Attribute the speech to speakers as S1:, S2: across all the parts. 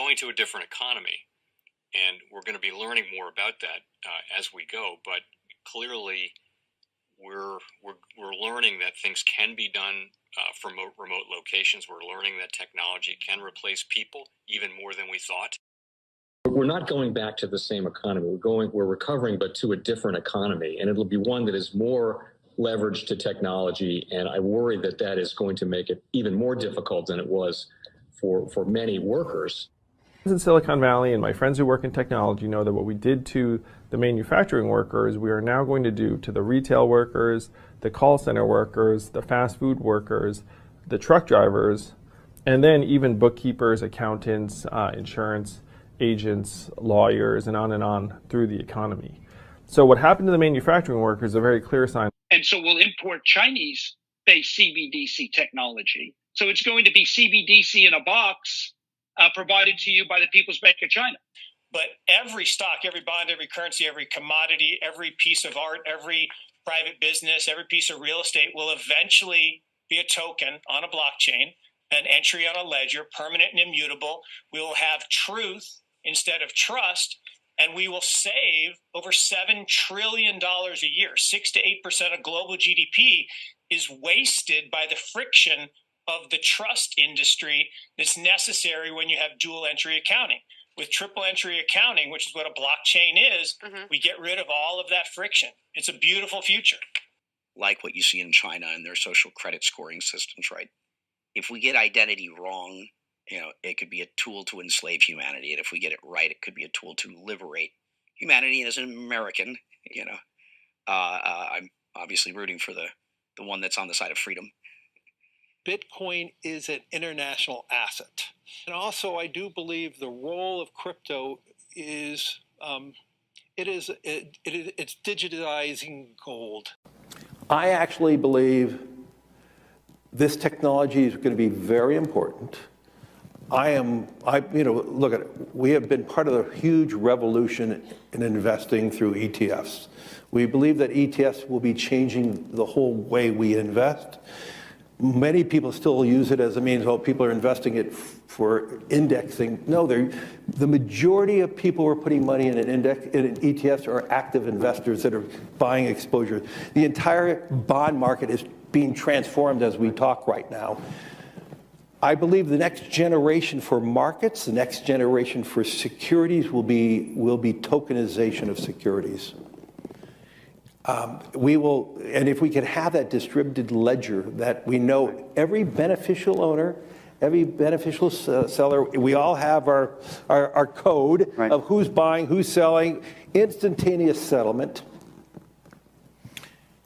S1: going to a different economy, and we're going to be learning more about that as we go. But clearly, we're learning that things can be done from remote locations. We're learning that technology can replace people even more than we thought.
S2: We're not going back to the same economy. We're recovering, but to a different economy, and it'll be one that is more leveraged to technology. And I worry that that is going to make it even more difficult than it was for many workers.
S3: In Silicon Valley, and my friends who work in technology know that what we did to the manufacturing workers, we are now going to do to the retail workers, the call center workers, the fast food workers, the truck drivers, and then even bookkeepers, accountants, insurance agents, lawyers, and on through the economy. So what happened to the manufacturing workers is a very clear sign.
S4: And so we'll import Chinese-based CBDC technology. So it's going to be CBDC in a box provided to you by the People's Bank of China.
S5: But every stock, every bond, every currency, every commodity, every piece of art, every private business, every piece of real estate will eventually be a token on a blockchain, an entry on a ledger, permanent and immutable. We will have truth instead of trust, and we will save over $7 trillion a year. 6 to 8% of global GDP is wasted by the friction of the trust industry that's necessary when you have dual entry accounting. With triple entry accounting, which is what a blockchain is, we get rid of all of that friction. It's a beautiful future.
S6: Like what you see in China and their social credit scoring systems, right? If we get identity wrong, it could be a tool to enslave humanity. And if we get it right, it could be a tool to liberate humanity. And as an American, I'm obviously rooting for the one that's on the side of freedom.
S7: Bitcoin is an international asset. And also, I do believe the role of crypto is, it's digitizing gold.
S8: I actually believe this technology is going to be very important. Look at it. We have been part of a huge revolution in investing through ETFs. We believe that ETFs will be changing the whole way we invest. Many people still use it as a means, people are investing it for indexing. No, the majority of people who are putting money in in ETFs are active investors that are buying exposure. The entire bond market is being transformed as we talk right now. I believe the next generation for markets, the next generation for securities will be tokenization of securities. And if we can have that distributed ledger that we know every beneficial owner, every beneficial seller, we all have our code of who's buying, who's selling, instantaneous settlement.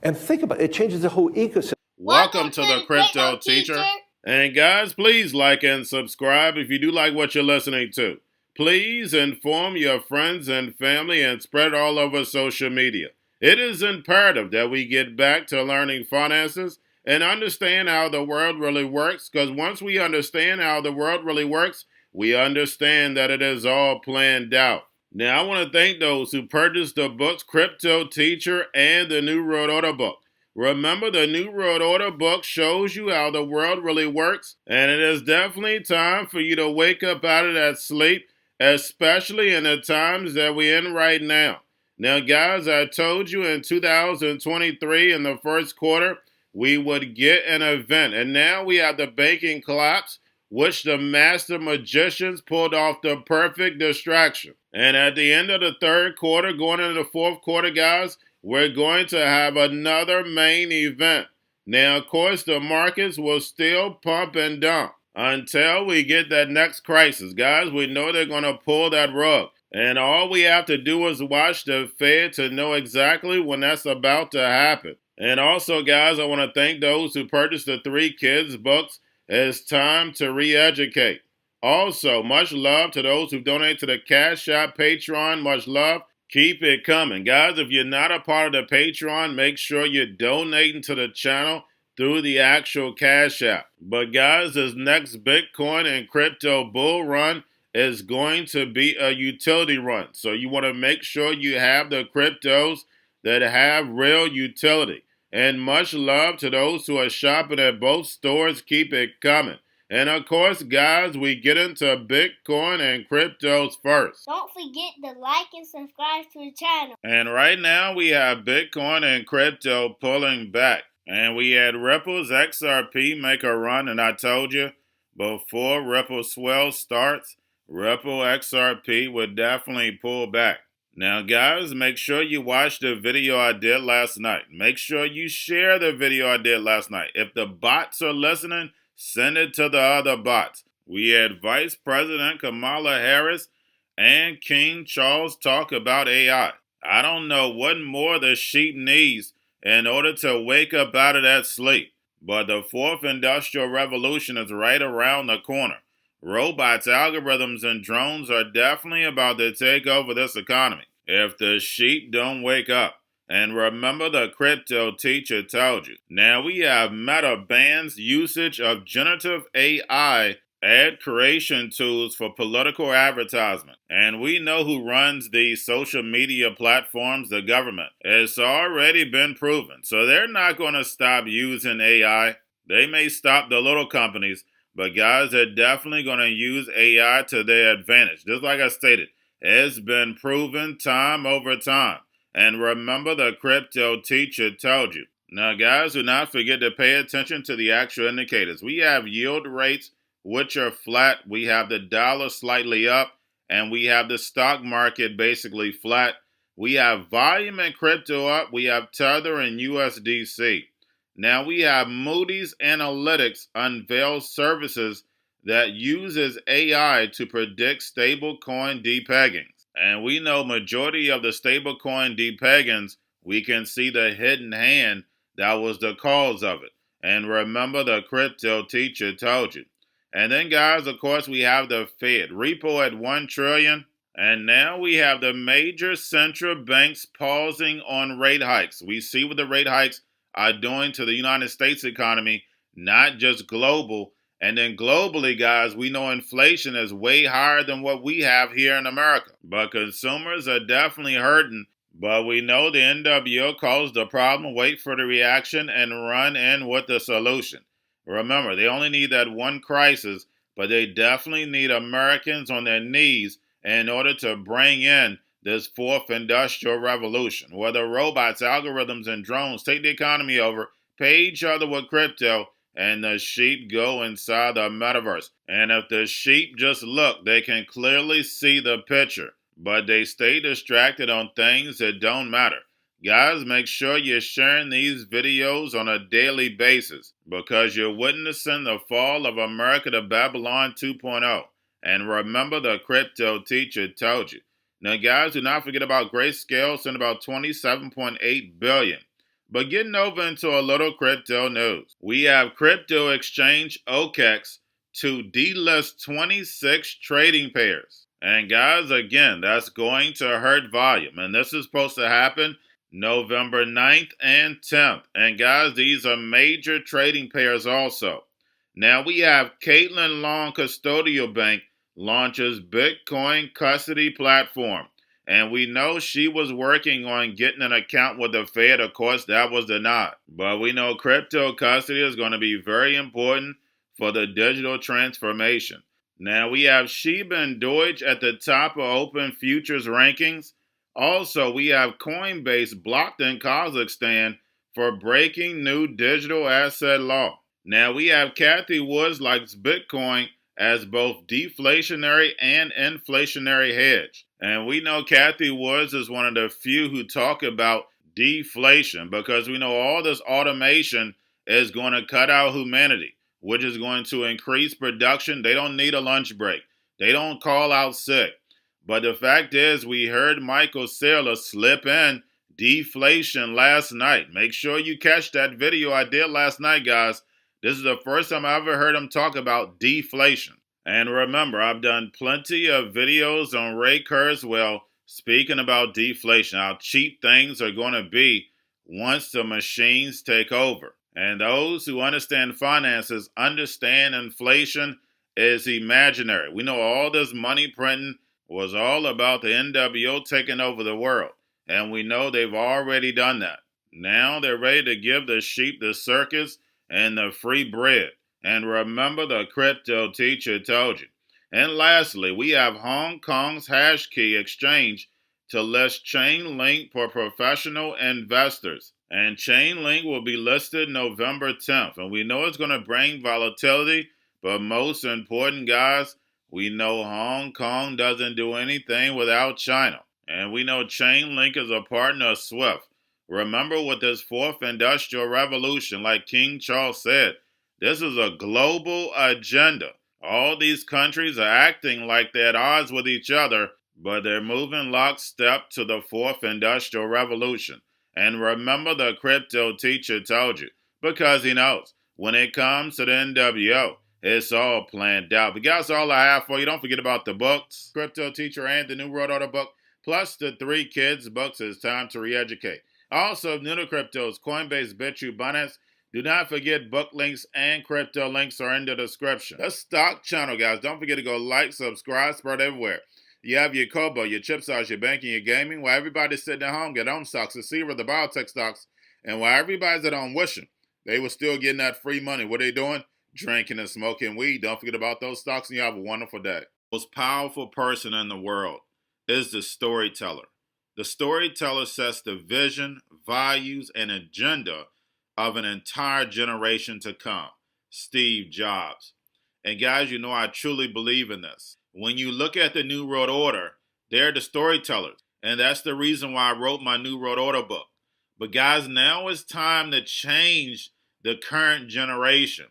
S8: And think about it, it changes the whole ecosystem.
S9: Welcome to the Crypto Teacher. And guys, please like and subscribe if you do like what you're listening to. Please inform your friends and family and spread all over social media. It is imperative that we get back to learning finances and understand how the world really works, because once we understand how the world really works, we understand that it is all planned out. Now, I want to thank those who purchased the books Cryptoteacher and the New World Order book. Remember, the New World Order book shows you how the world really works, and it is definitely time for you to wake up out of that sleep, especially in the times that we're in right now. Now, guys, I told you in 2023 in the first quarter, we would get an event. And now we have the banking collapse, which the master magicians pulled off the perfect distraction. And at the end of the third quarter, going into the fourth quarter, guys, we're going to have another main event. Now, of course, the markets will still pump and dump until we get that next crisis. Guys, we know they're going to pull that rug. And all we have to do is watch the Fed to know exactly when that's about to happen. And also, guys, I want to thank those who purchased the 3 Kids books. It's time to re-educate. Also, much love to those who donate to the Cash App, Patreon. Much love. Keep it coming. Guys, if you're not a part of the Patreon, make sure you're donating to the channel through the actual Cash App. But guys, this next Bitcoin and crypto bull run is going to be a utility run. So you want to make sure you have the cryptos that have real utility. And much love to those who are shopping at both stores. Keep it coming. And of course, guys, we get into Bitcoin and cryptos first.
S10: Don't forget to like and subscribe to the channel.
S9: And right now we have Bitcoin and crypto pulling back. And we had Ripple's Xrp make a run, and I told you before Ripple Swell starts, Ripple XRP would definitely pull back. Now guys, make sure you watch the video I did last night. Make sure you share the video I did last night. If the bots are listening, send it to the other bots. We had Vice President Kamala Harris and King Charles talk about AI. I don't know what more the sheep needs in order to wake up out of that sleep. But the fourth industrial revolution is right around the corner. Robots, algorithms, and drones are definitely about to take over this economy if the sheep don't wake up. And remember, the crypto teacher told you. Now we have Meta bans usage of generative AI ad creation tools for political advertisement. And we know who runs these social media platforms, the government. It's already been proven. So they're not going to stop using AI. They may stop the little companies, but guys, they're definitely going to use AI to their advantage. Just like I stated, it's been proven time over time. And remember, the crypto teacher told you. Now guys, do not forget to pay attention to the actual indicators. We have yield rates which are flat. We have the dollar slightly up, and we have the stock market basically flat. We have volume and crypto up. We have Tether and USDC. Now we have Moody's Analytics unveils services that uses AI to predict stablecoin depeggings. And we know majority of the stablecoin depeggings, we can see the hidden hand that was the cause of it. And remember, the crypto teacher told you. And then, guys, of course, we have the Fed repo at $1 trillion. And now we have the major central banks pausing on rate hikes. We see what the rate hikes are doing to the United States economy, not just global. And then globally, guys, we know inflation is way higher than what we have here in America. But consumers are definitely hurting. But we know the NWO caused the problem, wait for the reaction, and run in with the solution. Remember, they only need that one crisis, but they definitely need Americans on their knees in order to bring in this fourth industrial revolution. Whether robots, algorithms, and drones take the economy over, pay each other with crypto, and the sheep go inside the metaverse. And if the sheep just look, they can clearly see the picture, but they stay distracted on things that don't matter. Guys, make sure you're sharing these videos on a daily basis because you're witnessing the fall of America to Babylon 2.0. And remember, the crypto teacher told you. Now, guys, do not forget about Grayscale, sent about $27.8 billion. But getting over into a little crypto news. We have crypto exchange OKEX to delist 26 trading pairs. And guys, again, that's going to hurt volume. And this is supposed to happen November 9th and 10th. And guys, these are major trading pairs also. Now we have Caitlin Long Custodial Bank launches Bitcoin custody platform. And we know she was working on getting an account with the Fed. Of course, that was denied. But we know crypto custody is going to be very important for the digital transformation. Now we have Shiba and Doge at the top of open futures rankings. Also, we have Coinbase blocked in Kazakhstan for breaking new digital asset law. Now, we have Kathy Woods likes Bitcoin as both deflationary and inflationary hedge. And we know Kathy Woods is one of the few who talk about deflation because we know all this automation is going to cut out humanity, which is going to increase production. They don't need a lunch break. They don't call out sick. But the fact is, we heard Michael Saylor slip in deflation last night. Make sure you catch that video I did last night, guys. This is the first time I ever heard him talk about deflation. And remember, I've done plenty of videos on Ray Kurzweil speaking about deflation, how cheap things are going to be once the machines take over. And those who understand finances understand inflation is imaginary. We know all this money printing was all about the NWO taking over the world. And we know they've already done that. Now they're ready to give the sheep the circus and the free bread. And remember, the crypto teacher told you. And lastly, we have Hong Kong's HashKey exchange to list Chainlink for professional investors. And Chainlink will be listed November 10th. And we know it's going to bring volatility, but most important, guys, we know Hong Kong doesn't do anything without China. And we know Chainlink is a partner of SWIFT. Remember, with this fourth industrial revolution, like King Charles said, this is a global agenda. All these countries are acting like they're at odds with each other, but they're moving lockstep to the fourth industrial revolution. And remember, the crypto teacher told you, because he knows when it comes to the NWO, it's all planned out. But guys, all I have for you. Don't forget about the books, Crypto Teacher and the New World Order book, plus the 3 kids books. It's time to re-educate. Also, new to cryptos, Coinbase, Bitrue, Binance. Do not forget book links and crypto links are in the description. The stock channel, guys. Don't forget to go like, subscribe, spread everywhere. You have your Kobo, your chip stocks, your banking, your gaming. While everybody's sitting at home, get home stocks, the Xrp, the biotech stocks. And while everybody's at home wishing they were still getting that free money, what are they doing? Drinking and smoking weed. Don't forget about those stocks, and you have a wonderful day. The most powerful person in the world is the storyteller. The storyteller sets the vision, values, and agenda of an entire generation to come. Steve Jobs. And guys, you know I truly believe in this. When you look at the New World Order, they're the storytellers. And that's the reason why I wrote my New World Order book. But guys, now it's time to change the current generation.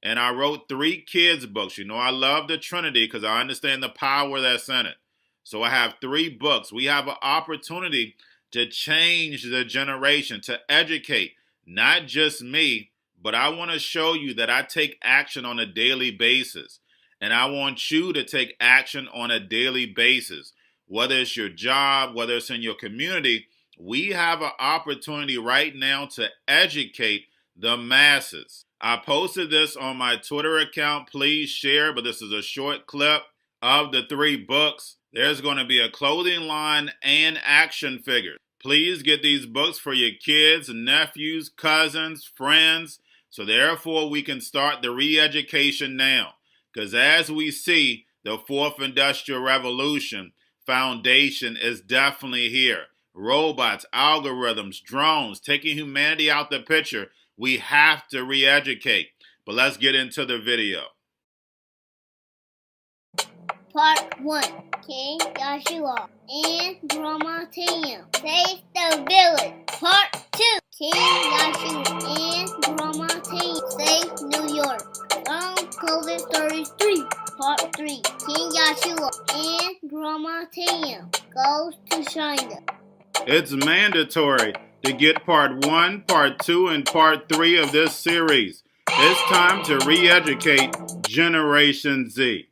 S9: And I wrote 3 kids books. You know I love the Trinity because I understand the power that's in it. So I have 3 books. We have an opportunity to change the generation, to educate, not just me, but I want to show you that I take action on a daily basis. And I want you to take action on a daily basis. Whether it's your job, whether it's in your community, we have an opportunity right now to educate the masses. I posted this on my Twitter account. Please share, but this is a short clip of the 3 books. There's going to be a clothing line and action figures. Please get these books for your kids, nephews, cousins, friends, so therefore we can start the re-education now. Because as we see, the 4th Industrial Revolution foundation is definitely here. Robots, algorithms, drones, taking humanity out the picture. We have to re-educate. But let's get into the video.
S10: Part 1. King Joshua and Grandma Tam save the village. Part 2. King Joshua and Grandma Tam save New York from COVID 33. Part 3. King Joshua and Grandma Tam goes to China.
S9: It's mandatory to get part 1, part 2, and part 3 of this series. It's time to re-educate Generation Z.